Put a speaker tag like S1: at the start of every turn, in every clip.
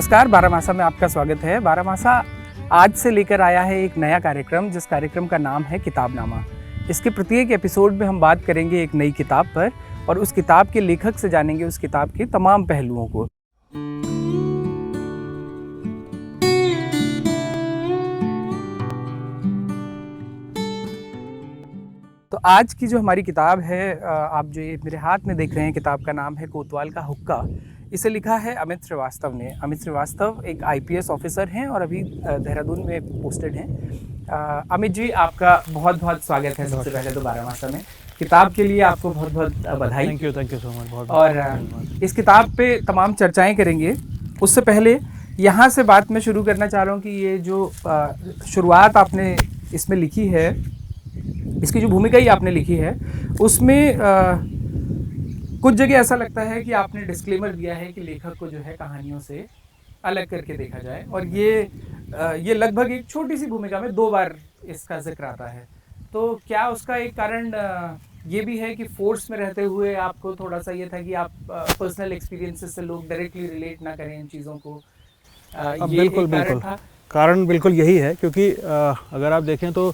S1: नमस्कार, बारामासा में आपका स्वागत है। बारामासा आज से लेकर आया है एक नया कार्यक्रम, जिस कार्यक्रम का नाम है किताबनामा। इसके प्रत्येक एपिसोड में हम बात करेंगे एक नई किताब पर और उस किताब के लेखक से जानेंगे उस किताब के तमाम पहलुओं को। तो आज की जो हमारी किताब है, आप जो ये मेरे हाथ में देख रहे हैं, किताब का नाम है कोतवाल का हुक्का। इसे लिखा है अमित श्रीवास्तव ने। अमित श्रीवास्तव एक आईपीएस ऑफिसर हैं और अभी देहरादून में पोस्टेड हैं। अमित जी, आपका बहुत बहुत स्वागत है सबसे पहले तो बारामासा में। किताब के लिए आपको बहुत बहुत बधाई।
S2: Thank you so much. बहुत
S1: और इस किताब पे तमाम चर्चाएं करेंगे। उससे पहले यहाँ से बात मैं शुरू करना चाह रहा हूँ कि ये जो शुरुआत आपने इसमें लिखी है, इसकी जो भूमिका ही आपने लिखी है, उसमें कुछ जगह ऐसा लगता है कि आपने डिस्क्लेमर दिया है कि लेखक को जो है कहानियों से अलग करके देखा जाए, और ये लगभग एक छोटी सी भूमिका में 2 बार इसका जिक्र आता है। तो क्या उसका एक कारण ये भी है कि फोर्स में रहते हुए आपको थोड़ा सा ये था कि आप पर्सनल एक्सपीरियंसेस से लोग डायरेक्टली रिलेट ना करें इन चीज़ों को? ये
S2: बिल्कुल कारण बिल्कुल यही है, क्योंकि अगर आप देखें तो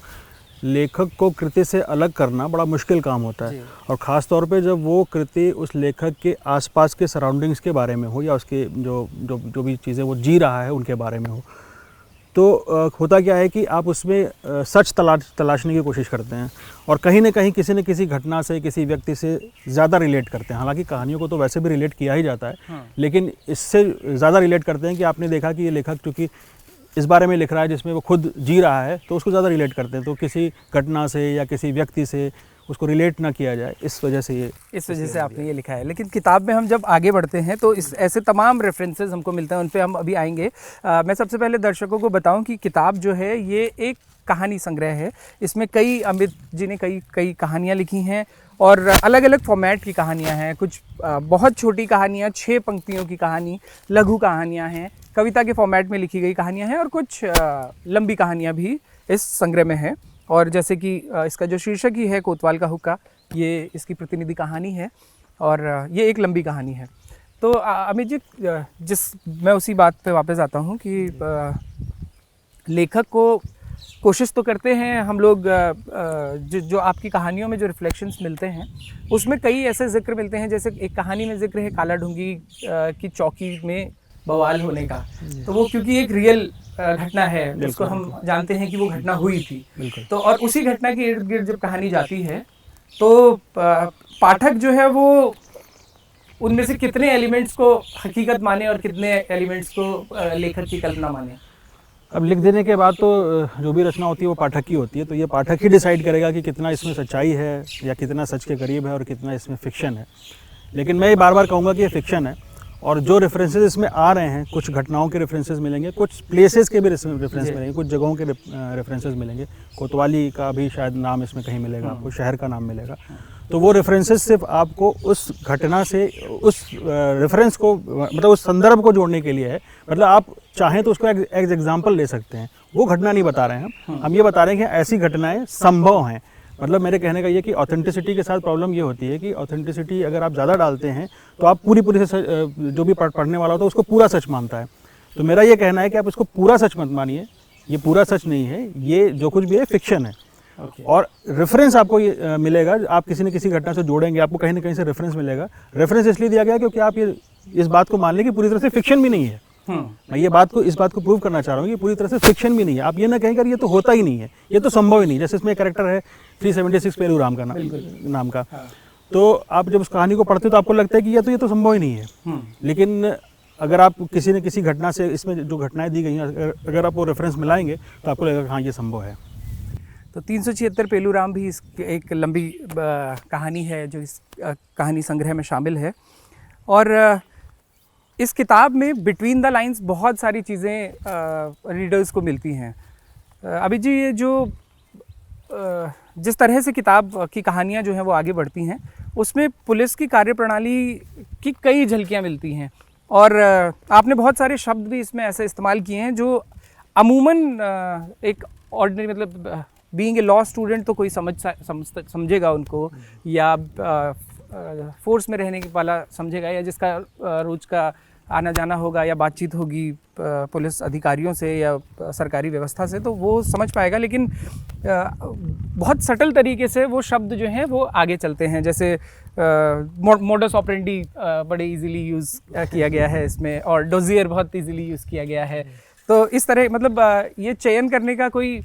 S2: लेखक को कृति से अलग करना बड़ा मुश्किल काम होता है, और ख़ास तौर पे जब वो कृति उस लेखक के आसपास के सराउंडिंग्स के बारे में हो या उसके जो भी चीज़ें वो जी रहा है उनके बारे में हो। तो होता क्या है कि आप उसमें सच तलाशने की कोशिश करते हैं और कहीं ना कहीं किसी न किसी घटना से, किसी व्यक्ति से ज़्यादा रिलेट करते हैं। हालांकि कहानियों को तो वैसे भी रिलेट किया ही जाता है, लेकिन इससे ज़्यादा रिलेट करते हैं कि आपने देखा कि ये लेखक चूँकि इस बारे में लिख रहा है जिसमें वो खुद जी रहा है, तो उसको ज़्यादा रिलेट करते हैं। तो किसी घटना से या किसी व्यक्ति से उसको रिलेट ना किया जाए, इस वजह से
S1: आपने ये लिखा है। लेकिन किताब में हम जब आगे बढ़ते हैं तो इस ऐसे तमाम रेफरेंसेस हमको मिलते हैं, उन पे हम अभी आएंगे। मैं सबसे पहले दर्शकों को बताऊं कि किताब जो है ये एक कहानी संग्रह है। इसमें अमित जी ने कई कहानियाँ लिखी हैं और अलग अलग फॉर्मेट की कहानियाँ हैं। कुछ बहुत छोटी कहानियाँ, 6 पंक्तियों की कहानी, लघु कहानियाँ हैं, कविता के फॉर्मेट में लिखी गई कहानियाँ हैं, और कुछ लंबी कहानियाँ भी इस संग्रह में हैं। और जैसे कि इसका जो शीर्षक ही है कोतवाल का हुक्का, ये इसकी प्रतिनिधि कहानी है और ये एक लंबी कहानी है। तो अमित जी, मैं उसी बात पे वापस आता हूँ कि लेखक को कोशिश तो करते हैं हम लोग, जो आपकी कहानियों में जो रिफ्लेक्शंस मिलते हैं उसमें कई ऐसे जिक्र मिलते हैं। जैसे एक कहानी में जिक्र है काला ढूंगी की चौकी में बवाल होने का, तो वो क्योंकि एक रियल घटना है, जिसको हम जानते हैं कि वो घटना हुई थी। तो और उसी घटना के इर्द गिर्द जब कहानी जाती है तो पाठक जो है वो उनमें से कितने एलिमेंट्स को हकीकत माने और कितने एलिमेंट्स को लेखक की कल्पना माने।
S2: अब लिख देने के बाद तो जो भी रचना होती है वो पाठक की होती है, तो ये पाठक ही डिसाइड करेगा कि कितना इसमें सच्चाई है या कितना सच के करीब है और कितना इसमें फिक्शन है। लेकिन मैं ये बार बार कहूँगा कि ये फिक्शन है, और जो रेफरेंसेस इसमें आ रहे हैं, कुछ घटनाओं के रेफरेंसेस मिलेंगे, कुछ प्लेसेस के भी रेफरेंस मिलेंगे, कुछ जगहों के रेफरेंसेस मिलेंगे। कोतवाली का भी शायद नाम इसमें कहीं मिलेगा, आपको शहर का नाम मिलेगा। तो वो रेफरेंसेस सिर्फ आपको उस घटना से, उस रेफरेंस को, मतलब उस संदर्भ को जोड़ने के लिए है। मतलब आप चाहें तो उसको एक एग्जाम्पल ले सकते हैं। वो घटना नहीं बता रहे हैं हम ये बता रहे हैं कि ऐसी घटनाएं संभव हैं। मतलब मेरे कहने का ये कि ऑथेंटिसिटी के साथ प्रॉब्लम ये होती है कि ऑथेंटिसिटी अगर आप ज़्यादा डालते हैं तो आप पूरी जो भी पढ़ने वाला होता है उसको पूरा सच मानता है। तो मेरा ये कहना है कि आप इसको पूरा सच मत मानिए, ये पूरा सच नहीं है, ये जो कुछ भी है फिक्शन है। और रेफरेंस आपको ये मिलेगा, आप किसी न किसी घटना से जोड़ेंगे, आपको कहीं ना कहीं से रेफरेंस मिलेगा। रेफरेंस इसलिए दिया गया क्योंकि आप ये इस बात को मान लें कि पूरी तरह से फिक्शन भी नहीं है। मैं इस बात को प्रूव करना चाह रहा हूँ कि पूरी तरह से फिक्शन भी नहीं है। आप ये ना कहें कि ये तो होता ही नहीं है, ये तो संभव ही नहीं। जैसे इसमें कैरेक्टर है 376 पेलू राम का नाम का, तो आप जब उस कहानी को पढ़ते हो तो आपको लगता है कि ये तो संभव ही नहीं है। लेकिन अगर आप किसी न किसी घटना से, इसमें जो घटनाएं दी गई हैं, अगर आप वो रेफरेंस मिलाएंगे तो आपको लगेगा हाँ ये संभव है।
S1: तो 376 पेलू राम भी इस एक लंबी कहानी है जो इस कहानी संग्रह में शामिल है। और इस किताब में बिटवीन द लाइंस बहुत सारी चीज़ें रीडर्स को मिलती हैं। अभी जी, ये जो जिस तरह से किताब की कहानियाँ जो हैं वो आगे बढ़ती हैं, उसमें पुलिस की कार्यप्रणाली की कई झलकियाँ मिलती हैं। और आपने बहुत सारे शब्द भी इसमें ऐसे इस्तेमाल किए हैं जो अमूमन एक ऑर्डिनरी, मतलब बीइंग ए लॉ स्टूडेंट तो कोई समझेगा उनको, या फोर्स में रहने वाला समझेगा, या जिसका रोज का आना जाना होगा या बातचीत होगी पुलिस अधिकारियों से या सरकारी व्यवस्था से, तो वो समझ पाएगा। लेकिन बहुत सटल तरीके से वो शब्द जो हैं वो आगे चलते हैं, जैसे मोडस ऑपरेंडी बड़े इजीली यूज़ किया गया है इसमें, और डोजियर बहुत इजीली यूज़ किया गया है। तो इस तरह मतलब ये चयन करने का कोई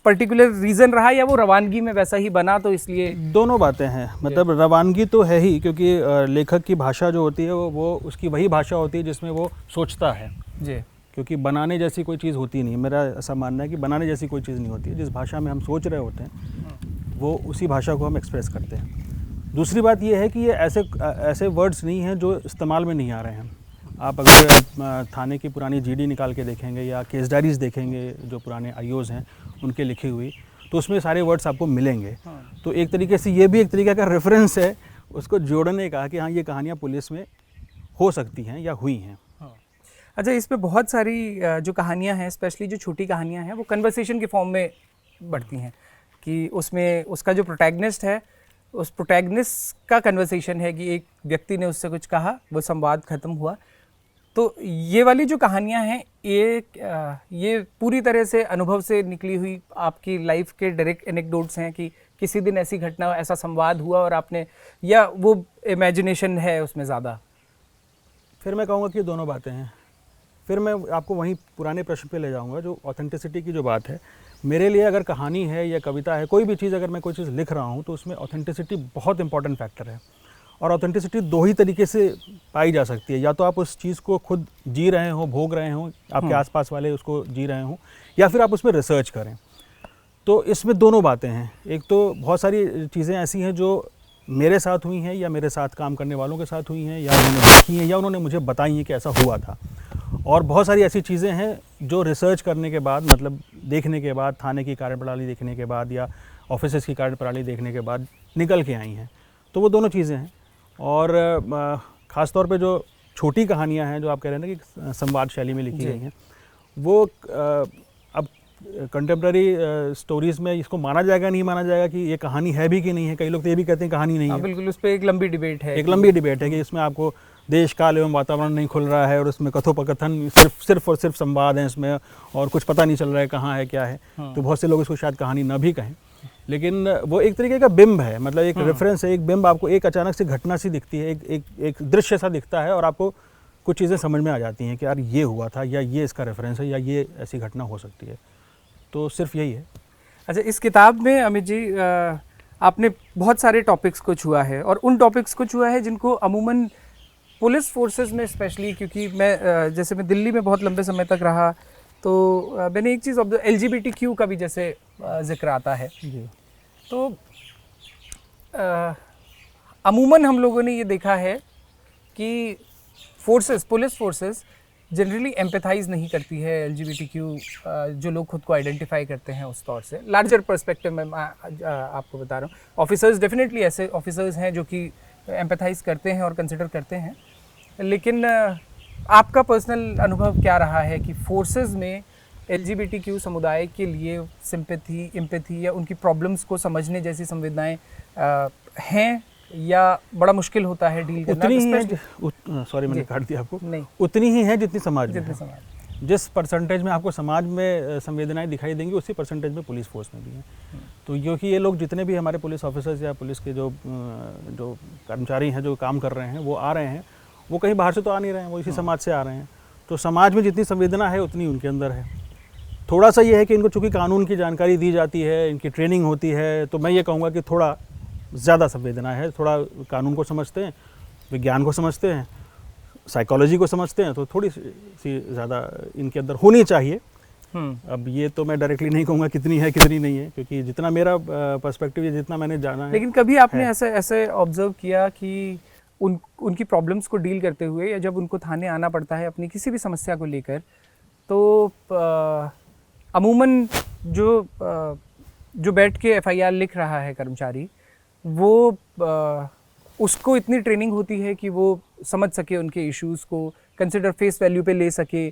S1: पर्टिकुलर रीज़न रहा या वो रवानगी में वैसा ही बना, तो इसलिए?
S2: दोनों बातें हैं, मतलब रवानगी तो है ही, क्योंकि लेखक की भाषा जो होती है वो उसकी वही भाषा होती है जिसमें वो सोचता है
S1: जी।
S2: क्योंकि बनाने जैसी कोई चीज़ होती नहीं। मेरा ऐसा मानना है कि बनाने जैसी कोई चीज़ नहीं होती है। जिस भाषा में हम सोच रहे होते हैं वो उसी भाषा को हम एक्सप्रेस करते हैं। दूसरी बात ये है कि ये ऐसे वर्ड्स नहीं हैं जो इस्तेमाल में नहीं आ रहे हैं। आप अगर थाने की पुरानी जीडी निकाल के देखेंगे या केस डायरीज़ देखेंगे जो पुराने आईओज़ हैं उनके लिखी हुई, तो उसमें सारे वर्ड्स आपको मिलेंगे। तो एक तरीके से ये भी एक तरीके का रेफरेंस है उसको जोड़ने का कि हाँ, ये कहानियाँ पुलिस में हो सकती हैं या हुई हैं।
S1: अच्छा, इसमें बहुत सारी जो कहानियाँ हैं, स्पेशली जो छोटी कहानियाँ हैं, वो कन्वर्सेशन के फॉर्म में बढ़ती हैं कि उसमें उसका जो प्रोटैगनिस्ट है, उस प्रोटैगनिस्ट का कन्वर्सेशन है कि एक व्यक्ति ने उससे कुछ कहा, वो संवाद ख़त्म हुआ। तो ये वाली जो कहानियाँ हैं ये पूरी तरह से अनुभव से निकली हुई आपकी लाइफ के डायरेक्ट एनेक्डोट्स हैं कि किसी दिन ऐसी घटना, ऐसा संवाद हुआ और आपने, या वो इमेजिनेशन है उसमें ज़्यादा?
S2: फिर मैं कहूँगा कि दोनों बातें हैं। फिर मैं आपको वहीं पुराने प्रश्न पे ले जाऊँगा जो ऑथेंटिसिटी की जो बात है। मेरे लिए अगर कहानी है या कविता है, कोई भी चीज़ अगर मैं कोई चीज़ लिख रहा हूँ तो उसमें ऑथेंटिसिटी बहुत इंपॉर्टेंट फैक्टर है। और ऑथेंटिसिटी दो ही तरीके से पाई जा सकती है, या तो आप उस चीज़ को खुद जी रहे हो, भोग रहे हो, आपके आसपास वाले उसको जी रहे हो, या फिर आप उसमें रिसर्च करें। तो इसमें दोनों बातें हैं। एक तो बहुत सारी चीज़ें ऐसी हैं जो मेरे साथ हुई हैं या मेरे साथ काम करने वालों के साथ हुई हैं, या उन्होंने देखी हैं या उन्होंने मुझे बताई हैं कि ऐसा हुआ था। और बहुत सारी ऐसी चीज़ें हैं जो रिसर्च करने के बाद, मतलब देखने के बाद, थाने की कार्यप्रणाली देखने के बाद या ऑफिसेस की कार्यप्रणाली देखने के बाद निकल के आई हैं। तो वो दोनों चीज़ें हैं। और ख़ास तौर पे जो छोटी कहानियाँ हैं जो आप कह रहे हैं ना कि संवाद शैली में लिखी गई हैं, वो अब कंटेम्प्रेरी स्टोरीज़ में इसको माना जाएगा, नहीं माना जाएगा कि ये कहानी है भी कि नहीं है। कई लोग तो ये भी कहते हैं कहानी नहीं है।
S1: बिल्कुल, उस पर एक लंबी डिबेट है।
S2: एक लंबी डिबेट है कि इसमें आपको देश काल एवं वातावरण नहीं खुल रहा है और उसमें कथोपकथन सिर्फ और सिर्फ संवाद है इसमें, और कुछ पता नहीं चल रहा है कहाँ है क्या है। तो बहुत से लोग इसको शायद कहानी न भी कहें, लेकिन वो एक तरीके का बिंब है, मतलब एक रेफरेंस है, एक बिंब। आपको एक अचानक से घटना सी दिखती है, एक दृश्य सा दिखता है और आपको कुछ चीज़ें समझ में आ जाती हैं कि यार ये हुआ था, या ये इसका रेफरेंस है, या ये ऐसी घटना हो सकती है। तो सिर्फ यही है।
S1: अच्छा, इस किताब में अमित जी आपने बहुत सारे टॉपिक्स को छुआ है, और उन टॉपिक्स को छुआ है जिनको अमूमन पुलिस फोर्सेस में, स्पेशली क्योंकि मैं जैसे मैं दिल्ली में बहुत लंबे समय तक रहा, तो मैंने एक चीज़ ऑब्जर्व, LGBTQ का भी जैसे जिक्र आता है जी। तो अमूमन हम लोगों ने ये देखा है कि पुलिस फोर्सेस जनरली एम्पैथाइज नहीं करती है LGBTQ जो लोग खुद को आइडेंटिफाई करते हैं उस तौर से। लार्जर पर्सपेक्टिव में आपको बता रहा हूँ, ऑफिसर्स डेफिनेटली ऐसे ऑफिसर्स हैं जो कि एम्पैथाइज करते हैं और कंसिडर करते हैं, लेकिन आपका पर्सनल अनुभव क्या रहा है कि फोर्सेस में LGBTQ समुदाय के लिए सिंपैथी, एम्पैथी या उनकी प्रॉब्लम्स को समझने जैसी संवेदनाएं हैं, या बड़ा मुश्किल होता है डील करना?
S2: उतनी ही है, सॉरी मैंने काट दिया आपको, नहीं उतनी ही है जितनी समाज में है। जिस परसेंटेज में आपको समाज में संवेदनाएं दिखाई देंगी उसी परसेंटेज में पुलिस फोर्स में भी हैं। तो क्योंकि ये लोग जितने भी हमारे पुलिस ऑफिसर्स या पुलिस के जो कर्मचारी हैं जो काम कर रहे हैं, वो आ रहे हैं, वो कहीं बाहर से तो आ नहीं रहे हैं, वो इसी समाज से आ रहे हैं। तो समाज में जितनी संवेदना है उतनी उनके अंदर है। थोड़ा सा ये है कि इनको चूँकि कानून की जानकारी दी जाती है, इनकी ट्रेनिंग होती है, तो मैं ये कहूँगा कि थोड़ा ज़्यादा संवेदना है, थोड़ा कानून को समझते हैं, विज्ञान को समझते हैं, साइकोलॉजी को समझते हैं, तो थोड़ी सी ज़्यादा इनके अंदर होनी चाहिए। अब ये तो मैं डायरेक्टली नहीं कहूँगा कितनी है कितनी नहीं है, क्योंकि जितना मेरा पर्सपेक्टिव है, जितना मैंने जाना है।
S1: लेकिन कभी आपने ऐसे ऑब्जर्व किया कि उनकी प्रॉब्लम्स को डील करते हुए, या जब उनको थाने आना पड़ता है अपनी किसी भी समस्या को लेकर, तो अमूमन जो बैठ के FIR लिख रहा है कर्मचारी, वो उसको इतनी ट्रेनिंग होती है कि वो समझ सके उनके इश्यूज़ को, कंसिडर फेस वैल्यू पे ले सके,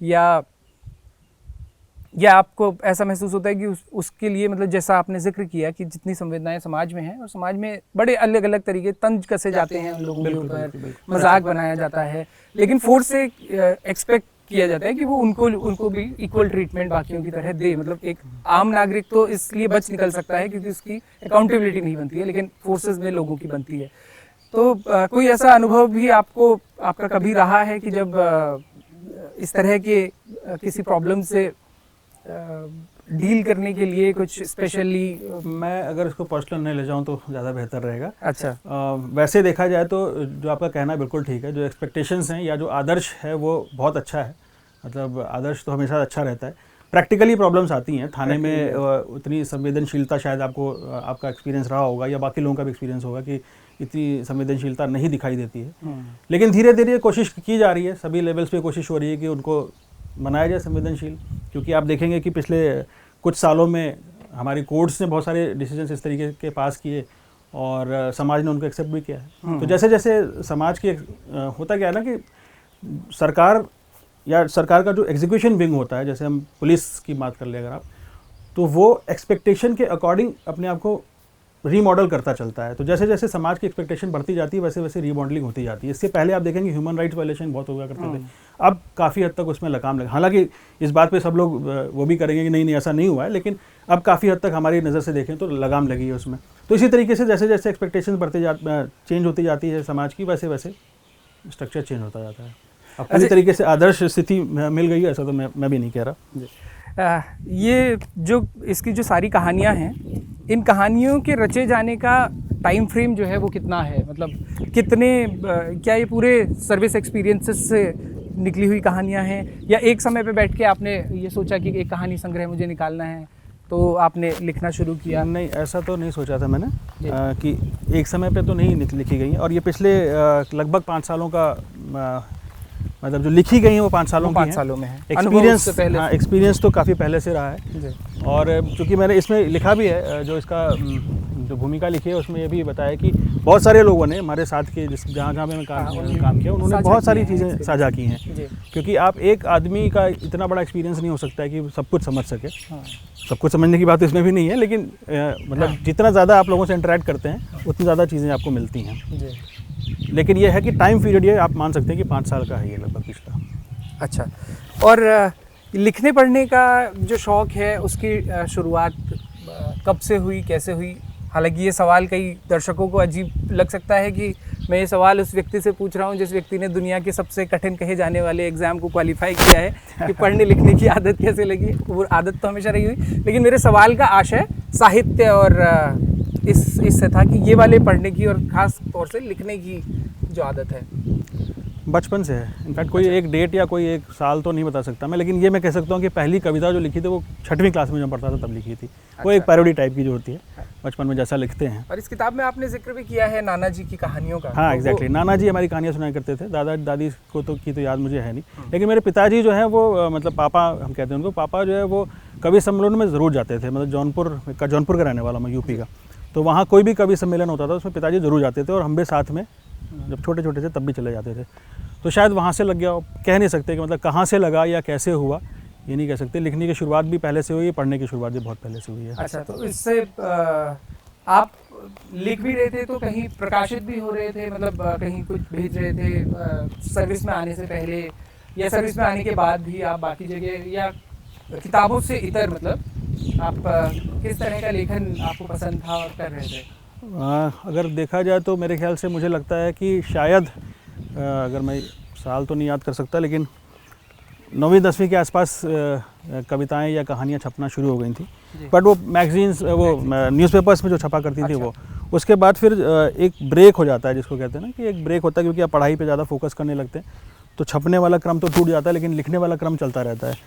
S1: या या आपको ऐसा महसूस होता है कि उसके लिए मतलब जैसा आपने जिक्र किया कि जितनी संवेदनाएं समाज में हैं और समाज में बड़े अलग अलग तरीके तंज कसे जाते हैं उन लोगों के ऊपर, मजाक बनाया जाता है, लेकिन फोर्स से एक्सपेक्ट किया जाता है कि वो उनको भी इक्वल ट्रीटमेंट बाकियों की तरह दे। मतलब एक आम नागरिक तो इसलिए बच निकल सकता है क्योंकि उसकी अकाउंटेबिलिटी नहीं बनती है, लेकिन फोर्सेस में लोगों की बनती है। तो कोई ऐसा अनुभव भी आपका कभी रहा है कि जब इस तरह के किसी प्रॉब्लम से डील करने के लिए कुछ स्पेशली?
S2: मैं अगर इसको पर्सनल नहीं ले जाऊँ तो ज़्यादा बेहतर रहेगा।
S1: अच्छा।
S2: वैसे देखा जाए तो जो आपका कहना बिल्कुल ठीक है, जो एक्सपेक्टेशंस हैं या जो आदर्श है वो बहुत अच्छा है। मतलब आदर्श तो हमेशा अच्छा रहता है। प्रैक्टिकली प्रॉब्लम्स आती हैं थाने में, उतनी संवेदनशीलता शायद आपका एक्सपीरियंस रहा होगा या बाकी लोगों का भी एक्सपीरियंस होगा कि इतनी संवेदनशीलता नहीं दिखाई देती है। लेकिन धीरे धीरे कोशिश की जा रही है, सभी लेवल्स पे कोशिश हो रही है कि उनको बनाया जाए संवेदनशील। क्योंकि आप देखेंगे कि पिछले कुछ सालों में हमारी कोर्ट्स ने बहुत सारे डिसीजंस इस तरीके के पास किए और समाज ने उनको एक्सेप्ट भी किया है। तो जैसे जैसे समाज के होता क्या है ना कि सरकार का जो एग्जीक्यूशन विंग होता है, जैसे हम पुलिस की बात कर ले अगर आप, तो वो एक्सपेक्टेशन के अकॉर्डिंग अपने आप को रीमॉडल करता चलता है। तो जैसे जैसे समाज की एक्सपेक्टेशन बढ़ती जाती है वैसे वैसे रीमॉडलिंग होती जाती है। इससे पहले आप देखेंगे ह्यूमन राइट्स वायलेशन बहुत हुआ करते थे, अब काफ़ी हद तक उसमें लगाम लगा। हालांकि इस बात पे सब लोग वो भी करेंगे कि नहीं ऐसा नहीं हुआ है, लेकिन अब काफ़ी हद तक हमारी नज़र से देखें तो लगाम लगी है उसमें। तो इसी तरीके से जैसे जैसे एक्सपेक्टेशन चेंज होती जाती है समाज की, वैसे वैसे स्ट्रक्चर चेंज होता जाता है। अब पूरी तरीके से आदर्श स्थिति मिल गई है ऐसा तो मैं भी नहीं कह रहा।
S1: ये जो इसकी जो सारी कहानियाँ हैं, इन कहानियों के रचे जाने का टाइम फ्रेम जो है वो कितना है? मतलब कितने क्या ये पूरे सर्विस एक्सपीरियंसेस से निकली हुई कहानियाँ हैं या एक समय पे बैठ के आपने ये सोचा कि एक कहानी संग्रह मुझे निकालना है तो आपने लिखना शुरू किया?
S2: नहीं, ऐसा तो नहीं सोचा था मैंने कि एक समय पे तो नहीं लिखी गई। और ये पिछले लगभग 5 सालों का मतलब जो लिखी गई है वो 5 सालों की हैं।
S1: 5 सालों में है।
S2: एक्सपीरियंस तो काफ़ी पहले से रहा है। और चूँकि मैंने इसमें लिखा भी है, जो इसका जो भूमिका लिखी है उसमें ये भी बताया कि बहुत सारे लोगों ने हमारे साथ के जहाँ जहाँ पे मैं काम किया उन्होंने बहुत सारी चीज़ें साझा की हैं। क्योंकि आप एक आदमी का इतना बड़ा एक्सपीरियंस नहीं हो सकता है कि सब कुछ समझ सके। सब कुछ समझने की बात तो इसमें भी नहीं है, लेकिन मतलब जितना ज़्यादा आप लोगों से इंटरेक्ट करते हैं उतनी ज़्यादा चीज़ें आपको मिलती हैं। लेकिन ये है कि टाइम पीरियड ये आप मान सकते हैं कि 5 साल का है ये लगभग पिछला।
S1: अच्छा। और लिखने पढ़ने का जो शौक़ है उसकी शुरुआत कब से हुई, कैसे हुई? हालांकि ये सवाल कई दर्शकों को अजीब लग सकता है कि मैं ये सवाल उस व्यक्ति से पूछ रहा हूँ जिस व्यक्ति ने दुनिया के सबसे कठिन कहे जाने वाले एग्ज़ाम को क्वालिफाई किया है कि पढ़ने लिखने की आदत कैसे लगी। वो आदत तो हमेशा रही हुई, लेकिन मेरे सवाल का आशय साहित्य और इससे था कि ये वाले पढ़ने की और ख़ास तौर से लिखने की जो आदत है
S2: बचपन से है। इनफैक्ट कोई एक डेट या कोई एक साल तो नहीं बता सकता मैं, लेकिन ये मैं कह सकता हूँ कि पहली कविता जो लिखी थी वो 6वीं क्लास में जब पढ़ता था तब लिखी थी। वो एक पैरोडी टाइप की जो होती है बचपन में जैसा लिखते हैं।
S1: और इस किताब में आपने जिक्र भी किया है नाना जी की कहानियों का।
S2: हाँ, एग्जैक्टली। नाना जी हमारी कहानियाँ सुनाया करते थे। दादा दादी को तो याद मुझे है नहीं, लेकिन मेरे पिताजी जो है वो मतलब पापा हम कहते हैं उनको, पापा जो है वो कवि सम्मेलन में ज़रूर जाते थे। मतलब जौनपुर का रहने वाला मैं, यूपी का। तो वहाँ कोई भी कवि सम्मेलन होता था उसमें पिताजी ज़रूर जाते थे और हम भी साथ में जब छोटे छोटे थे तब भी चले जाते थे। तो शायद वहाँ से लग गया। कह नहीं सकते कि मतलब कहाँ से लगा या कैसे हुआ, ये नहीं कह सकते। लिखने की शुरुआत भी पहले से हुई है, पढ़ने की शुरुआत भी बहुत पहले से हुई है।
S1: अच्छा, तो इससे आप लिख भी रहे थे तो कहीं प्रकाशित भी हो रहे थे? मतलब कहीं कुछ भेज रहे थे सर्विस में आने से पहले या सर्विस में आने के बाद भी आप बाकी जगह या किताबों से इतर, मतलब आप किस तरह का लेखन आपको पसंद था और कर रहे थे?
S2: अगर देखा जाए तो मेरे ख्याल से मुझे लगता है कि शायद अगर मैं साल तो नहीं याद कर सकता, लेकिन 9वीं 10वीं के आसपास कविताएं या कहानियां छपना शुरू हो गई थी। बट वो मैगजीन्स, वो न्यूज़पेपर्स में जो छपा करती थी वो, उसके बाद फिर एक ब्रेक हो जाता है जिसको कहते हैं ना कि एक ब्रेक होता है, क्योंकि आप पढ़ाई पे ज़्यादा फोकस करने लगते हैं तो छपने वाला क्रम तो टूट जाता है, लेकिन लिखने वाला क्रम चलता रहता है।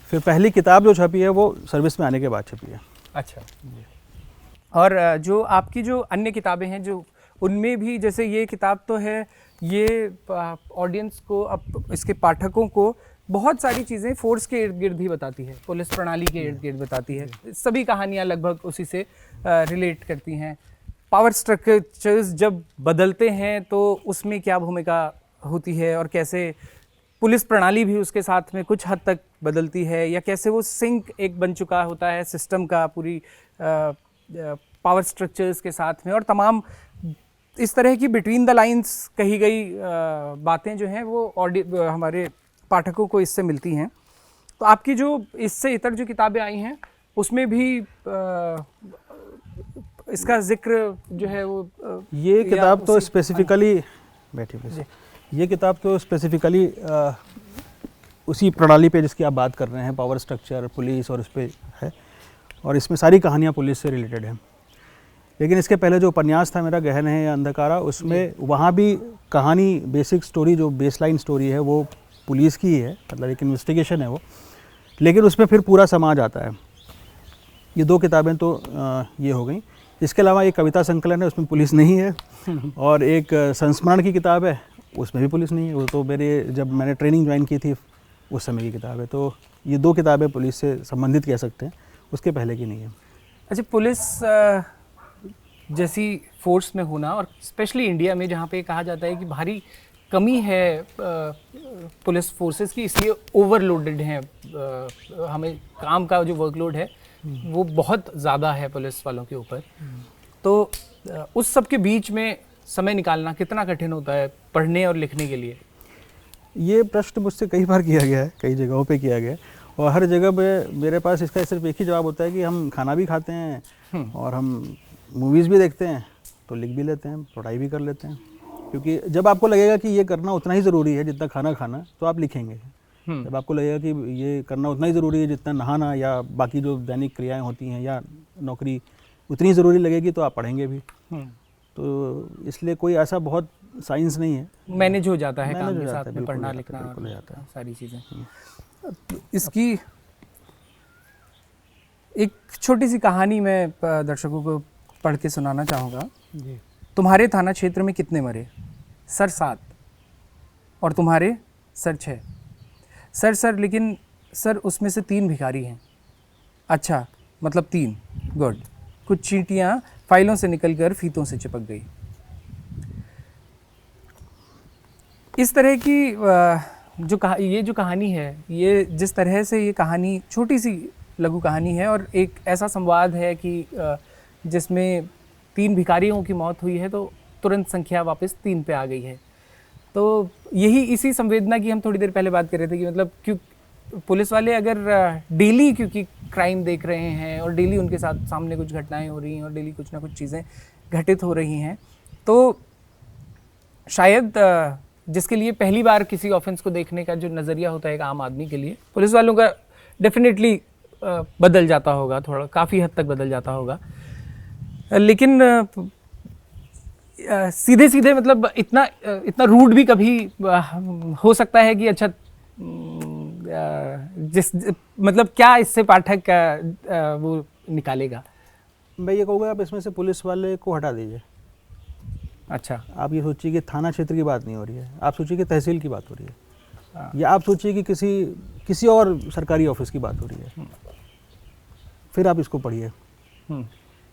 S2: फिर पहली किताब जो छपी है वो सर्विस में आने के बाद छपी है।
S1: अच्छा। और जो आपकी जो अन्य किताबें हैं जो उनमें भी, जैसे ये किताब तो है, ये ऑडियंस को, अब इसके पाठकों को बहुत सारी चीज़ें फोर्स के इर्द गिर्द भी बताती है, पुलिस प्रणाली के इर्द गिर्द बताती है। सभी कहानियाँ लगभग उसी से रिलेट करती हैं। पावर स्ट्रक्चर्स जब बदलते हैं तो उसमें क्या भूमिका होती है और कैसे पुलिस प्रणाली भी उसके साथ में कुछ हद तक बदलती है, या कैसे वो सिंक एक बन चुका होता है सिस्टम का पूरी पावर स्ट्रक्चर्स के साथ में, और तमाम इस तरह की बिटवीन द लाइंस कही गई बातें जो हैं वो हमारे पाठकों को इससे मिलती हैं। तो आपकी जो इससे इतर जो किताबें आई हैं उसमें भी इसका जिक्र जो है वो
S2: ये किताब तो स्पेसिफिकली बैठिए, ये किताब तो स्पेसिफिकली उसी प्रणाली पे जिसकी आप बात कर रहे हैं, पावर स्ट्रक्चर, पुलिस, और इस पे है, और इसमें सारी कहानियाँ पुलिस से रिलेटेड हैं। लेकिन इसके पहले जो उपन्यास था मेरा गहन है या अंधकारा, उसमें वहाँ भी कहानी, बेसिक स्टोरी, जो बेसलाइन स्टोरी है वो पुलिस की ही है, मतलब एक इन्वेस्टिगेशन है वो, लेकिन उसमें फिर पूरा समाज आता है। ये दो किताबें तो ये हो गई। इसके अलावा एक कविता संकलन है, उसमें पुलिस नहीं है, और एक संस्मरण की किताब है, उसमें भी पुलिस नहीं है। वो तो जब मैंने ट्रेनिंग ज्वाइन की थी उस समय की किताब है। तो ये दो किताबें पुलिस से संबंधित कह सकते हैं, उसके पहले की नहीं है।
S1: अच्छा, पुलिस जैसी फोर्स में होना, और स्पेशली इंडिया में जहाँ पे कहा जाता है कि भारी कमी है पुलिस फोर्सेस की, इसलिए ओवरलोडेड हैं, हमें काम का जो वर्कलोड है वो बहुत ज़्यादा है पुलिस वालों के ऊपर। तो उस सब के बीच में समय निकालना कितना कठिन होता है पढ़ने और लिखने के लिए?
S2: ये प्रश्न मुझसे कई बार किया गया है, कई जगहों पे किया गया है, और हर जगह पे मेरे पास इसका सिर्फ एक ही जवाब होता है कि हम खाना भी खाते हैं और हम मूवीज़ भी देखते हैं, तो लिख भी लेते हैं, पढ़ाई भी कर लेते हैं। क्योंकि जब आपको लगेगा कि ये करना उतना ही ज़रूरी है जितना खाना खाना, तो आप लिखेंगे। जब आपको लगेगा कि ये करना उतना ही ज़रूरी है जितना नहाना या बाकी जो दैनिक क्रियाएं होती हैं या नौकरी उतनी ज़रूरी लगेगी, तो आप पढ़ेंगे भी। तो इसलिए कोई ऐसा बहुत साइंस नहीं है,
S1: मैनेज हो जाता है काम के साथ में, पढ़ना लिखना और सारी चीज़ें। इसकी एक छोटी सी कहानी मैं दर्शकों को पढ़ के सुनाना चाहूँगा। तुम्हारे थाना क्षेत्र में कितने मरे? सर 7, और तुम्हारे? सर 6। सर लेकिन सर उसमें से 3 भिखारी हैं। अच्छा, मतलब 3, गुड। कुछ चींटियाँ फाइलों से निकलकर फीतों से चिपक गई। इस तरह की ये जो कहानी है, ये जिस तरह से ये कहानी छोटी सी लघु कहानी है, और एक ऐसा संवाद है कि जिसमें 3 भिखारियों की मौत हुई है, तो तुरंत संख्या वापस 3 पे आ गई है। तो यही इसी संवेदना की हम थोड़ी देर पहले बात कर रहे थे कि मतलब क्यों पुलिस वाले अगर डेली क्योंकि क्राइम देख रहे हैं और डेली उनके साथ सामने कुछ घटनाएं हो रही हैं और डेली कुछ ना कुछ चीज़ें घटित हो रही हैं, तो शायद जिसके लिए पहली बार किसी ऑफेंस को देखने का जो नज़रिया होता है एक आम आदमी के लिए, पुलिस वालों का डेफिनेटली बदल जाता होगा, थोड़ा काफ़ी हद तक बदल जाता होगा। लेकिन सीधे सीधे मतलब इतना रूड भी कभी हो सकता है कि अच्छा मतलब क्या इससे पाठक वो निकालेगा?
S2: मैं ये कहूँगा आप इसमें से पुलिस वाले को हटा दीजिए।
S1: अच्छा,
S2: आप ये सोचिए कि थाना क्षेत्र की बात नहीं हो रही है, आप सोचिए कि तहसील की बात हो रही है, या आप सोचिए कि किसी और सरकारी ऑफिस की बात हो रही है, फिर आप इसको पढ़िए।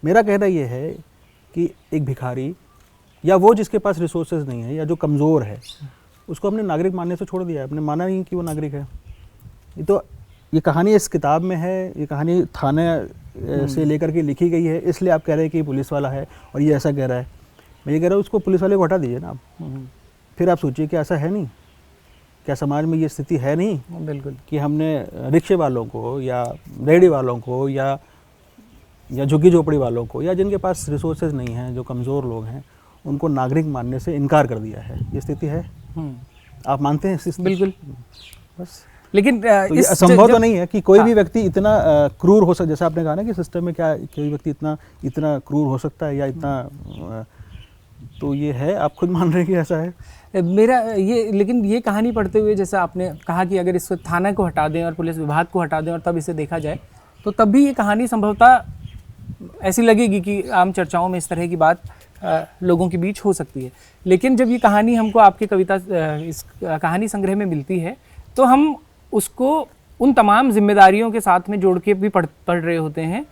S2: मेरा कहना ये है कि एक भिखारी या वो जिसके पास रिसोर्सेज नहीं है या जो कमज़ोर है, उसको हमने नागरिक मानने से छोड़ दिया है, हमने माना नहीं कि वो नागरिक है। ये कहानी इस किताब में है, ये कहानी थाने से लेकर के लिखी गई है, इसलिए आप कह रहे हैं कि पुलिस वाला है और ये ऐसा कह रहा है। मैं ये कह रहा हूँ उसको पुलिस वाले को हटा दीजिए ना आप। फिर आप सोचिए कि ऐसा है नहीं, क्या समाज में ये स्थिति है नहीं?
S1: बिल्कुल,
S2: कि हमने रिक्शे वालों को या रेहड़ी वालों को या झुग्गी झोपड़ी वालों को या जिनके पास रिसोर्सेज नहीं हैं, जो कमज़ोर लोग हैं, उनको नागरिक मानने से इनकार कर दिया है। ये स्थिति है, आप मानते हैं?
S1: बिल्कुल,
S2: बस।
S1: लेकिन
S2: तो ये असंभव तो नहीं है कि कोई भी व्यक्ति इतना क्रूर हो सकता, जैसे आपने कहा ना कि सिस्टम में क्या कोई व्यक्ति इतना क्रूर हो सकता है या इतना, तो ये है, आप खुद मान रहे हैं कि ऐसा है।
S1: मेरा ये, लेकिन ये कहानी पढ़ते हुए जैसा आपने कहा कि अगर इसको थाना को हटा दें और पुलिस विभाग को हटा दें और तब इसे देखा जाए, तो तब भी ये कहानी संभवतः ऐसी लगेगी कि आम चर्चाओं में इस तरह की बात लोगों के बीच हो सकती है। लेकिन जब ये कहानी हमको आपके इस कहानी संग्रह में मिलती है, तो हम उसको उन तमाम जिम्मेदारियों के साथ में जोड़ के भी पढ़ रहे होते हैं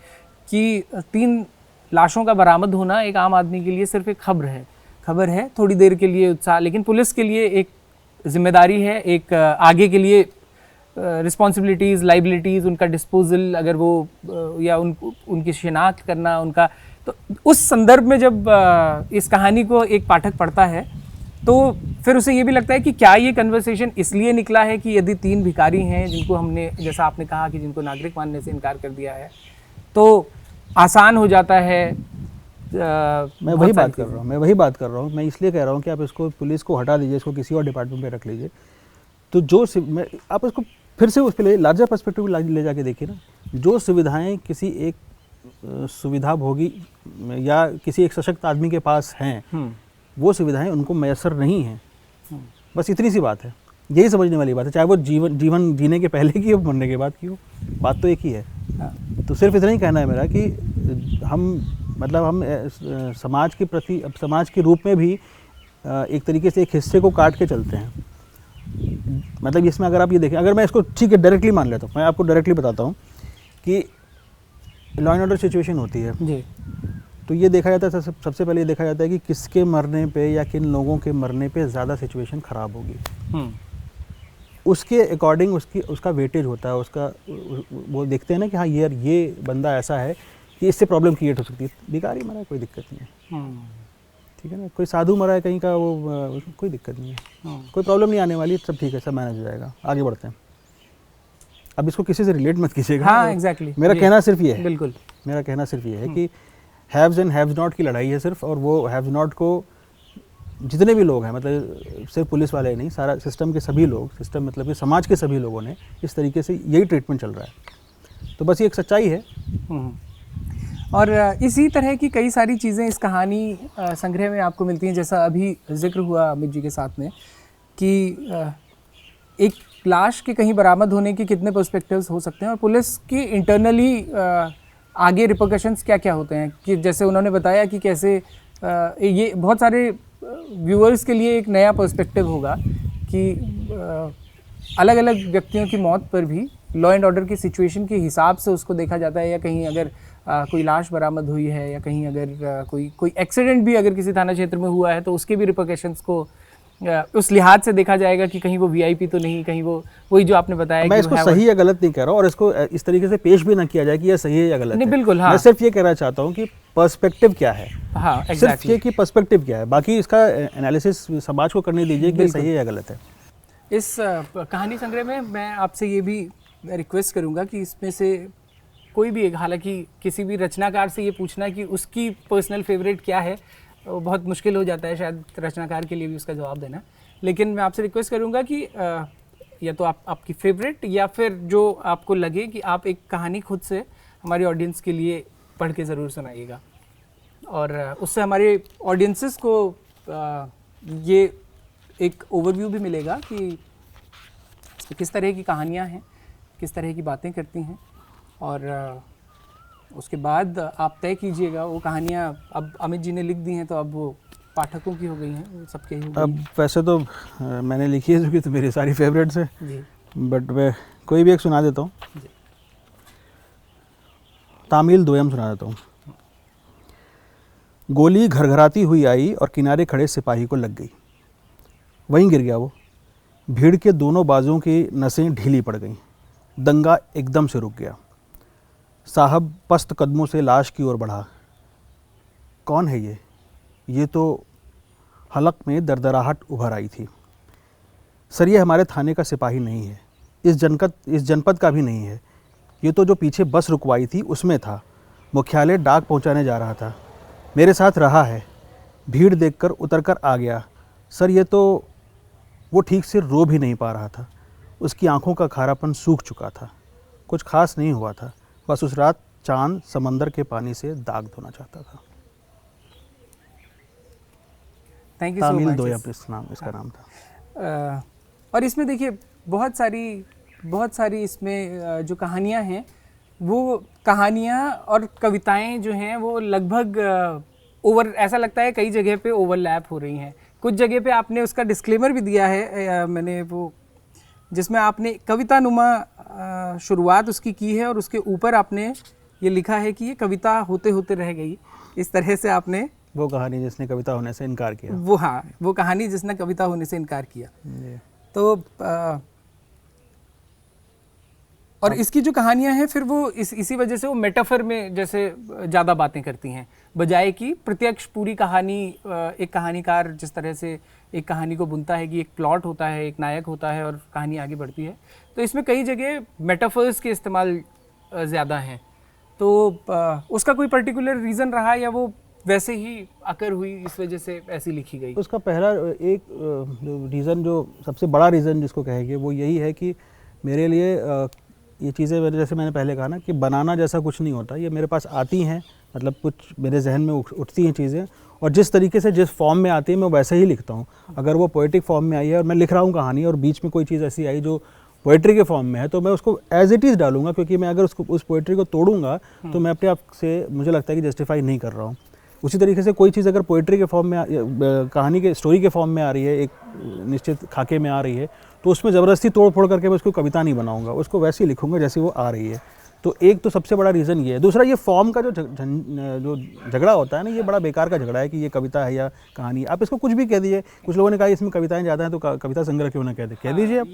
S1: कि 3 लाशों का बरामद होना एक आम आदमी के लिए सिर्फ एक खबर है, थोड़ी देर के लिए उत्साह, लेकिन पुलिस के लिए जिम्मेदारी है, एक आगे के लिए रिस्पॉन्सिबिलिटीज़, लाइबिलिटीज़, उनका डिस्पोजल, अगर वो या उनकी शिनाख्त करना उनका, तो उस संदर्भ में जब इस कहानी को एक पाठक पढ़ता है तो फिर उसे ये भी लगता है कि क्या ये कन्वर्सेशन इसलिए निकला है कि यदि 3 भिखारी हैं जिनको हमने, जैसा आपने कहा कि जिनको नागरिक मानने से इनकार कर दिया है, तो आसान हो जाता है।
S2: मैं वही बात कर रहा हूँ, मैं इसलिए कह रहा हूँ कि आप इसको पुलिस को हटा दीजिए, इसको किसी और डिपार्टमेंट में रख लीजिए, तो आप इसको फिर से उस पर लार्जर पर्सपेक्टिव ले जाके देखिए ना। जो सुविधाएं किसी एक सुविधा भोगी या किसी एक सशक्त आदमी के पास हैं, वो सुविधाएं उनको मैसर नहीं हैं, बस इतनी सी बात है। यही समझने वाली बात है, चाहे वो जीवन जीने के पहले की हो, मरने के बाद की हो, बात तो एक ही है। तो सिर्फ इतना ही कहना है मेरा कि हम समाज के प्रति, अब समाज के रूप में भी एक तरीके से एक हिस्से को काट के चलते हैं। मतलब इसमें अगर आप ये देखें, अगर मैं इसको ठीक है डायरेक्टली मान लेता हूँ, मैं आपको डायरेक्टली बताता हूँ कि लॉ एंड ऑर्डर सिचुएशन होती है जी, तो ये देखा जाता है, सबसे पहले ये देखा जाता है कि किसके मरने पे या किन लोगों के मरने पे ज़्यादा सिचुएशन ख़राब होगी, उसके अकॉर्डिंग उसका वेटेज होता है, उसका वो देखते हैं ना कि हाँ यार ये बंदा ऐसा है कि इससे प्रॉब्लम क्रिएट हो सकती है। भिखारी मरा है कोई दिक्कत नहीं है, ठीक है ना, कोई साधु मरा है कहीं का, वो कोई दिक्कत नहीं है, कोई प्रॉब्लम नहीं आने वाली, सब ठीक है, सब मैनेज हो जाएगा, आगे बढ़ते हैं। अब इसको किसी से रिलेट मत कीजिएगा।
S1: हाँ, एग्जैक्टली।
S2: मेरा कहना सिर्फ ये है,
S1: बिल्कुल
S2: मेरा कहना सिर्फ ये है कि हैव्स एंड हैव्स नॉट की लड़ाई है सिर्फ, और वो हैव्स नॉट को जितने भी लोग हैं, मतलब सिर्फ पुलिस वाले नहीं, सारा सिस्टम के सभी लोग, सिस्टम मतलब कि समाज के सभी लोगों ने इस तरीके से यही ट्रीटमेंट चल रहा है। तो बस ये एक सच्चाई है।
S1: और इसी तरह की कई सारी चीज़ें इस कहानी संग्रह में आपको मिलती हैं, जैसा अभी जिक्र हुआ अमित जी के साथ में कि एक लाश के कहीं बरामद होने के कितने पर्सपेक्टिव्स हो सकते हैं, और पुलिस की इंटरनली आगे रिपरकशंस क्या क्या होते हैं, कि जैसे उन्होंने बताया कि कैसे ये बहुत सारे व्यूअर्स के लिए एक नया पर्सपेक्टिव होगा कि अलग अलग व्यक्तियों की मौत पर भी लॉ एंड ऑर्डर की सिचुएशन के हिसाब से उसको देखा जाता है, या कहीं अगर कोई लाश बरामद हुई है, या कहीं अगर कोई एक्सीडेंट भी अगर किसी थाना क्षेत्र में हुआ है तो उसके भी रिपरकशंस को उस लिहाज से देखा जाएगा कि कहीं वो वीआईपी तो नहीं, कहीं वो वही जो आपने बताया।
S2: मैं इसको सही या गलत नहीं कह रहा हूँ, और इसको इस तरीके से पेश भी ना किया जाए कि ये सही है या गलत
S1: नहीं,
S2: है।
S1: बिल्कुल हाँ।
S2: मैं सिर्फ ये कहना चाहता हूँ कि पर्सपेक्टिव क्या है,
S1: हाँ,
S2: सिर्फ ये कि पर्सपेक्टिव क्या है, बाकी इसका एनालिसिस समाज को करने दीजिए कि सही है या गलत है।
S1: इस कहानी संग्रह में मैं आपसे ये भी रिक्वेस्ट करूँगा कि इसमें से कोई भी एक, हालांकि किसी भी रचनाकार से ये पूछना कि उसकी पर्सनल फेवरेट क्या है वो बहुत मुश्किल हो जाता है शायद रचनाकार के लिए भी उसका जवाब देना, लेकिन मैं आपसे रिक्वेस्ट करूँगा कि या तो आपकी फेवरेट, या फिर जो आपको लगे कि आप एक कहानी खुद से हमारी ऑडियंस के लिए पढ़ के ज़रूर सुनाइएगा, और उससे हमारे ऑडियंसेस को ये एक ओवरव्यू भी मिलेगा कि किस तरह की कहानियाँ हैं, किस तरह की बातें करती हैं, और उसके बाद आप तय कीजिएगा वो कहानियाँ। अब अमित जी ने लिख दी हैं तो अब वो पाठकों की हो गई हैं, वो सबके ही हो गई।
S2: अब वैसे तो मैंने लिखी है क्योंकि तो मेरी सारी फेवरेट्स है जी, बट मैं कोई भी एक सुना देता हूँ। तामिल दोयम सुना देता हूँ। गोली घरघराती हुई आई और किनारे खड़े सिपाही को लग गई, वहीं गिर गया वो। भीड़ के दोनों बाजुओं की नसें ढीली पड़ गईं, दंगा एकदम से रुक गया। साहब पस्त कदमों से लाश की ओर बढ़ा। कौन है ये तो हलक में दरदराहट उभर आई थी। सर ये हमारे थाने का सिपाही नहीं है, इस जनपद का भी नहीं है, ये तो जो पीछे बस रुकवाई थी उसमें था, मुख्यालय डाक पहुंचाने जा रहा था, मेरे साथ रहा है, भीड़ देखकर उतरकर आ गया। सर ये तो वो ठीक से रो भी नहीं पा रहा था, उसकी आंखों का खारापन सूख चुका था, कुछ खास नहीं हुआ था, बस उस रात चांद समंदर के पानी से दाग धोना चाहता था।
S1: Thank you so much.
S2: तामिल दोयम इसका नाम था।
S1: और इसमें देखिए बहुत सारी इसमें जो कहानियाँ हैं, वो कहानियाँ और कविताएं जो हैं वो लगभग ऐसा लगता है कई जगह पे ओवरलैप हो रही हैं। कुछ जगह पे आपने उसका डिस्क्लेमर भी दिया है, मैंने वो जिसमें आपने कविता नुमा शुरुआत उसकी की है, और उसके ऊपर आपने ये लिखा है कि ये कविता होते होते रह गई। इस तरह से आपने
S2: वो कहानी जिसने कविता होने से इनकार किया।
S1: वो कहानी जिसने कविता होने से इनकार किया। तो और इसकी जो कहानियां हैं फिर वो इसी वजह से वो मेटाफर में जैसे ज़्यादा बातें करती हैं बजाय कि प्रत्यक्ष पूरी कहानी। एक कहानीकार जिस तरह से एक कहानी को बुनता है कि एक प्लॉट होता है, एक नायक होता है और कहानी आगे बढ़ती है, तो इसमें कई जगह मेटाफर्स के इस्तेमाल ज़्यादा हैं। तो उसका कोई पर्टिकुलर रीज़न रहा या वो वैसे ही अकर हुई इस वजह से ऐसी लिखी गई?
S2: उसका पहला एक रीज़न, जो सबसे बड़ा रीज़न जिसको कहेंगे, वो यही है कि मेरे लिए ये चीज़ें, जैसे मैंने पहले कहा ना कि बनाना जैसा कुछ नहीं होता, ये मेरे पास आती हैं, मतलब कुछ मेरे जहन में उठती हैं चीज़ें, और जिस तरीके से जिस फॉर्म में आती है मैं वैसे ही लिखता हूँ। अगर वो पोएटिक फॉर्म में आई है और मैं लिख रहा हूँ कहानी और बीच में कोई चीज़ ऐसी आई जो पोएट्री के फॉर्म में है, तो मैं उसको एज इट इज़ डालूंगा, क्योंकि मैं अगर उस पोएट्री को तोड़ूंगा तो मैं अपने आप से, मुझे लगता है कि जस्टिफाई नहीं कर रहा हूँ। उसी तरीके से कोई चीज़ अगर पोएट्री के फॉर्म में, कहानी के स्टोरी के फॉर्म में आ रही है, एक निश्चित खाके में आ रही है, तो उसमें ज़बरदस्ती तोड़ फोड़ करके मैं उसको कविता नहीं बनाऊंगा, उसको वैसे ही लिखूंगा जैसे वो आ रही है। तो एक तो सबसे बड़ा रीज़न ये है। दूसरा, ये फॉर्म का जो झगड़ा होता है ना, ये बड़ा बेकार का झगड़ा है कि ये कविता है या कहानी। आप इसको कुछ भी कह दीजिए। कुछ लोगों ने कहा इसमें कविताएं ज़्यादा हैं तो कविता संग्रह क्यों ना कह दीजिए आप।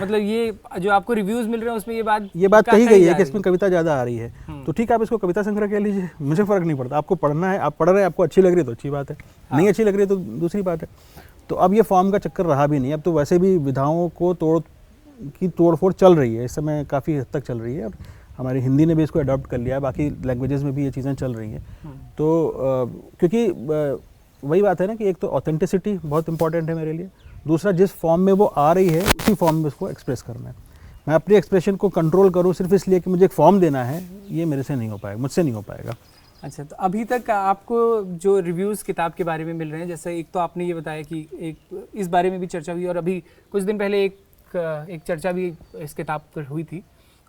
S1: मतलब ये जो आपको रिव्यूज़ मिल रहे हैं उसमें ये बात
S2: कही गई है कि इसमें कविता ज़्यादा आ रही है, तो ठीक है, आप इसको कविता संग्रह कह लीजिए, मुझे फ़र्क नहीं पड़ता। आपको पढ़ना है, आप पढ़ रहे हैं, आपको अच्छी लग रही है तो अच्छी बात है, नहीं अच्छी लग रही है तो दूसरी बात है। तो अब ये फॉर्म का चक्कर रहा भी नहीं, अब तो वैसे भी विधाओं को तोड़ फोड़ चल रही है, इस समय काफ़ी हद तक चल रही है, और हमारी हिंदी ने भी इसको अडॉप्ट कर लिया है, बाकी लैंग्वेजेस में भी ये चीज़ें चल रही हैं। तो क्योंकि वही बात है ना कि एक तो ऑथेंटिसिटी बहुत इंपॉर्टेंट है मेरे लिए, दूसरा जिस फॉर्म में वो आ रही है उसी फॉर्म में उसको एक्सप्रेस करना है। मैं अपनी एक्सप्रेशन को कंट्रोल करूँ सिर्फ इसलिए कि मुझे एक फॉर्म देना है, ये मेरे से नहीं हो पाएगा, मुझसे नहीं हो पाएगा।
S1: अच्छा, तो अभी तक आपको जो रिव्यूज़ किताब के बारे में मिल रहे हैं, जैसे एक तो आपने ये बताया कि एक इस बारे में भी चर्चा हुई, और अभी कुछ दिन पहले एक चर्चा भी इस किताब पर हुई थी,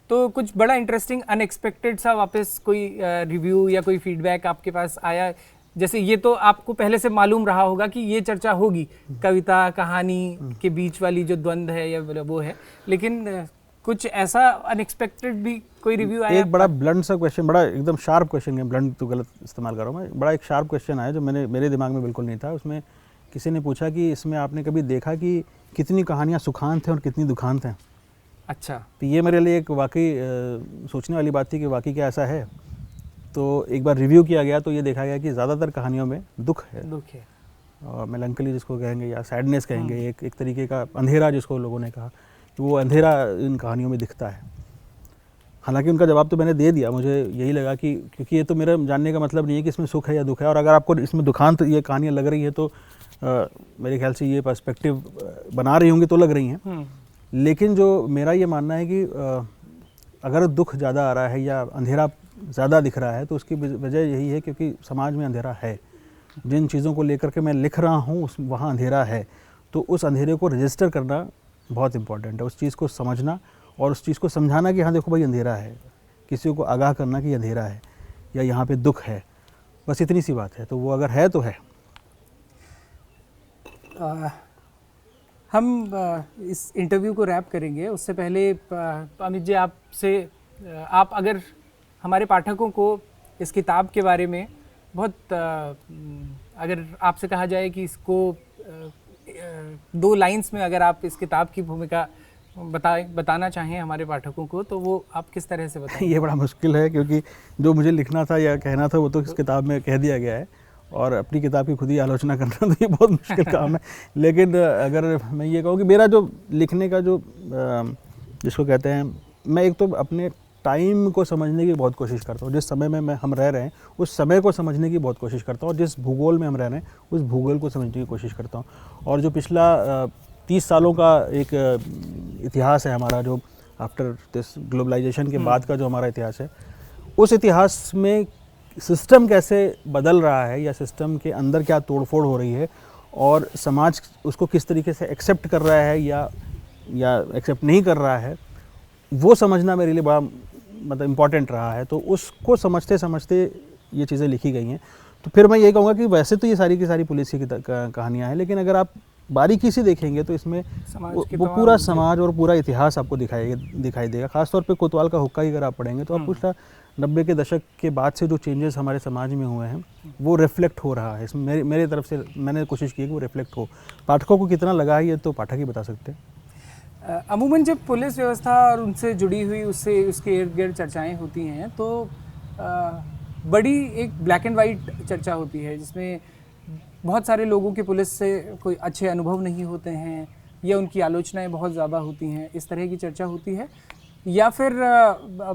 S1: तो कुछ बड़ा इंटरेस्टिंग अनएक्सपेक्टेड सा वापस कोई रिव्यू या कोई फीडबैक आपके पास आया? जैसे ये तो आपको पहले से मालूम रहा होगा कि ये चर्चा होगी, कविता कहानी के बीच वाली जो द्वंद्व है या वो है, लेकिन कुछ ऐसा अनएक्सपेक्टेड भी कोई रिव्यू आया?
S2: एक बड़ा ब्लंट सा क्वेश्चन, बड़ा एकदम शार्प क्वेश्चन है, ब्लंट तो गलत इस्तेमाल कर रहा हूँ मैं, बड़ा एक शार्प क्वेश्चन आया जो मेरे दिमाग में बिल्कुल नहीं था। उसमें किसी ने पूछा कि इसमें आपने कभी देखा कि कितनी कहानियाँ सुखांत हैं और कितनी दुखांत हैं?
S1: अच्छा।
S2: तो ये मेरे लिए एक वाकई सोचने वाली बात थी कि वाकई क्या ऐसा है। तो एक बार रिव्यू किया गया तो ये देखा गया कि ज़्यादातर कहानियों में दुख है, और मेलंकली जिसको कहेंगे या सैडनेस कहेंगे, एक तरीके का अंधेरा जिसको लोगों ने कहा, तो वो अंधेरा इन कहानियों में दिखता है। हालांकि उनका जवाब तो मैंने दे दिया, मुझे यही लगा कि क्योंकि ये तो मेरा जानने का मतलब नहीं है कि इसमें सुख है या दुख है, और अगर आपको इसमें दुखांत ये कहानियाँ लग रही है तो मेरे ख्याल से ये पर्सपेक्टिव बना रही होंगी तो लग रही हैं। लेकिन जो मेरा ये मानना है कि अगर दुख ज़्यादा आ रहा है या अंधेरा ज़्यादा दिख रहा है तो उसकी वजह यही है क्योंकि समाज में अंधेरा है। जिन चीज़ों को लेकर के मैं लिख रहा हूँ वहाँ अंधेरा है, तो उस अंधेरे को रजिस्टर करना बहुत इम्पॉर्टेंट है, उस चीज़ को समझना और उस चीज़ को समझाना कि हाँ देखो भाई अंधेरा है, किसी को आगाह करना कि अंधेरा है या यहाँ पे दुख है, बस इतनी सी बात है। तो वो अगर है तो है।
S1: हम इस इंटरव्यू को रैप करेंगे, उससे पहले अमित जी आपसे, आप अगर हमारे पाठकों को इस किताब के बारे में बहुत अगर आपसे कहा जाए कि इसको 2 लाइंस में अगर आप इस किताब की भूमिका बताना चाहें हमारे पाठकों को, तो वो आप किस तरह से बताएं?
S2: ये बड़ा मुश्किल है क्योंकि जो मुझे लिखना था या कहना था वो तो इस किताब में कह दिया गया है, और अपनी किताब की खुद ही आलोचना करना तो ये बहुत मुश्किल काम है। लेकिन अगर मैं ये कहूँ कि मेरा जो लिखने का जो जिसको कहते हैं, मैं एक तो अपने टाइम को समझने की बहुत कोशिश करता हूँ, जिस समय में हम रह रहे हैं उस समय को समझने की बहुत कोशिश करता हूँ, और जिस भूगोल में हम रह रहे हैं उस भूगोल को समझने की कोशिश करता हूँ। और जो पिछला 30 सालों का एक इतिहास है हमारा, जो आफ्टर दिस ग्लोबलाइजेशन के बाद का जो हमारा इतिहास है, उस इतिहास में सिस्टम कैसे बदल रहा है या सिस्टम के अंदर क्या तोड़फोड़ हो रही है और समाज उसको किस तरीके से एक्सेप्ट कर रहा है या एक्सेप्ट नहीं कर रहा है, वो समझना मेरे लिए बड़ा मतलब इम्पॉर्टेंट रहा है। तो उसको समझते समझते ये चीज़ें लिखी गई हैं। तो फिर मैं ये कहूँगा कि वैसे तो ये सारी की सारी पुलिस की कहानियाँ हैं, लेकिन अगर आप बारीकी से देखेंगे तो इसमें
S1: समाज के
S2: वो
S1: तमाम
S2: पूरा
S1: मुद्दे।
S2: समाज और पूरा इतिहास आपको दिखाई देगा। खासतौर पे कोतवाल का हुक्का की अगर आप पढ़ेंगे तो आप पूछता 90 के दशक के बाद से जो चेंजेस हमारे समाज में हुए हैं वो रिफ्लेक्ट हो रहा है इसमें। मेरे तरफ से मैंने कोशिश की कि वो रिफ्लेक्ट हो। पाठकों को कितना लगा है ये तो पाठक ही बता सकते हैं।
S1: अमूमन जब पुलिस व्यवस्था और उनसे जुड़ी हुई उससे उसके इर्द गिर्द चर्चाएं होती हैं तो बड़ी एक ब्लैक एंड वाइट चर्चा होती है जिसमें बहुत सारे लोगों के पुलिस से कोई अच्छे अनुभव नहीं होते हैं या उनकी आलोचनाएं बहुत ज़्यादा होती हैं, इस तरह की चर्चा होती है, या फिर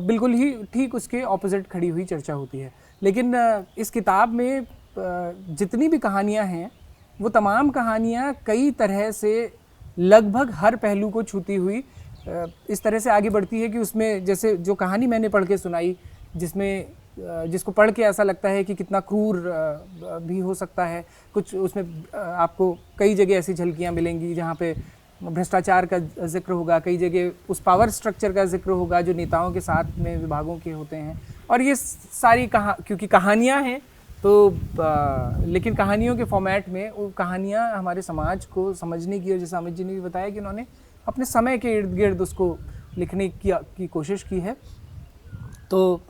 S1: बिल्कुल ही ठीक उसके ऑपोजिट खड़ी हुई चर्चा होती है। लेकिन इस किताब में जितनी भी कहानियाँ हैं वो तमाम कहानियाँ कई तरह से लगभग हर पहलू को छूती हुई इस तरह से आगे बढ़ती है कि उसमें जैसे जो कहानी मैंने पढ़ के सुनाई जिसको पढ़ के ऐसा लगता है कि कितना क्रूर भी हो सकता है, कुछ उसमें आपको कई जगह ऐसी झलकियाँ मिलेंगी जहाँ पे भ्रष्टाचार का जिक्र होगा, कई जगह उस पावर स्ट्रक्चर का जिक्र होगा जो नेताओं के साथ में विभागों के होते हैं। और ये सारी क्योंकि कहानियाँ हैं तो लेकिन कहानियों के फॉर्मेट में वो कहानियाँ हमारे समाज को समझने की, और जैसे अमित जी ने भी बताया कि उन्होंने अपने समय के इर्द गिर्द उसको लिखने की कोशिश की है। तो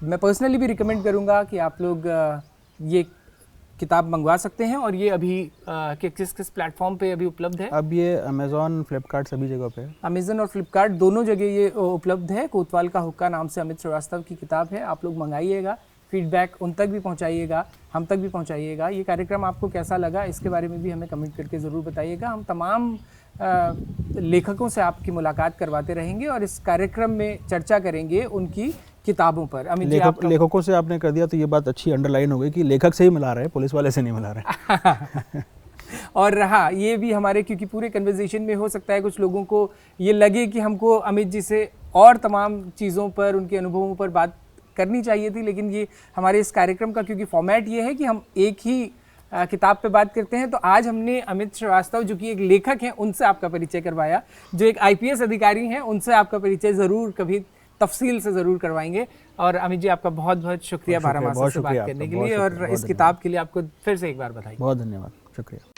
S1: मैं पर्सनली भी रिकमेंड करूँगा कि आप लोग ये किताब मंगवा सकते हैं। और ये अभी किस प्लेटफॉर्म पे अभी उपलब्ध है?
S2: अब ये अमेज़ॉन, फ्लिपकार्ट सभी जगह पे है।
S1: अमेज़न और फ्लिपकार्ट दोनों जगह ये उपलब्ध है। कोतवाल का हुक्का नाम से अमित श्रीवास्तव की किताब है। आप लोग मंगाइएगा, फीडबैक उन तक भी पहुंचाइएगा, हम तक भी पहुंचाइएगा। ये कार्यक्रम आपको कैसा लगा इसके बारे में भी हमें कमेंट करके ज़रूर बताइएगा। हम तमाम लेखकों से आपकी मुलाकात करवाते रहेंगे और इस कार्यक्रम में चर्चा करेंगे उनकी किताबों पर। अमित जी,
S2: लेखकों से आपने कर दिया तो ये बात अच्छी अंडरलाइन हो गई कि लेखक से ही मिला रहे हैं, पुलिस वाले से नहीं मिला रहे।
S1: और हाँ, ये भी हमारे क्योंकि पूरे कन्वर्सेशन में हो सकता है कुछ लोगों को ये लगे कि हमको अमित जी से और तमाम चीज़ों पर, उनके अनुभवों पर बात करनी चाहिए थी, लेकिन ये हमारे इस कार्यक्रम का क्योंकि फॉर्मेट ये है कि हम एक ही किताब पे बात करते हैं, तो आज हमने अमित श्रीवास्तव जो कि एक लेखक हैं उनसे आपका परिचय करवाया, जो एक IPS अधिकारी हैं उनसे आपका परिचय ज़रूर कभी तफसील से ज़रूर करवाएंगे। और अमित जी, आपका बहुत बहुत शुक्रिया बारामासा से बात करने के लिए और इस किताब के लिए आपको फिर से एक बार बधाई।
S2: बहुत धन्यवाद, शुक्रिया।